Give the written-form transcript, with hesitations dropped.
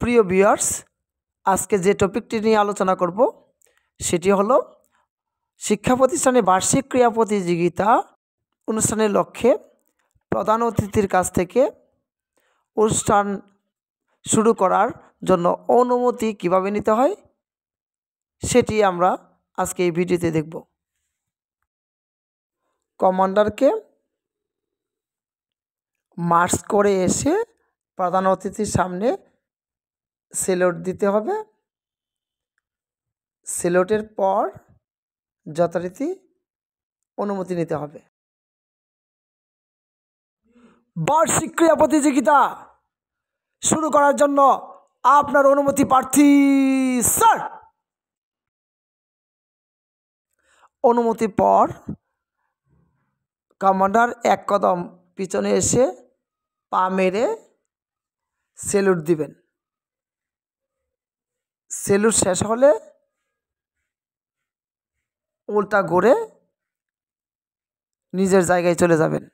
প্রিয় ভিউয়ার্স, আজকে যে টপিকটি নিয়ে আলোচনা করব সেটি হলো শিক্ষা প্রতিষ্ঠানে বার্ষিক ক্রীড়া প্রতিযোগিতা অনুষ্ঠানের লক্ষ্যে প্রধান অতিথির কাছ থেকে অনুষ্ঠান শুরু করার জন্য অনুমতি কিভাবে নিতে হয় সেটি আমরা আজকে এই ভিডিওতে দেখব। কমান্ডারকে মার্চ করে এসে প্রধান অতিথির সামনে সেলুট দিতে হবে। সেলুটের পর যথারীতি অনুমতি নিতে হবে। বার্ষিক ক্রীড়া প্রতিযোগিতা শুরু করার জন্য আপনার অনুমতি প্রার্থী স্যার। অনুমতির পর কমান্ডার এক কদম পিছনে এসে পা মেরে সেলুট দিবেন। সেলুট শেষ হলে উল্টা ঘুরে নিজের জায়গায় চলে যাবেন।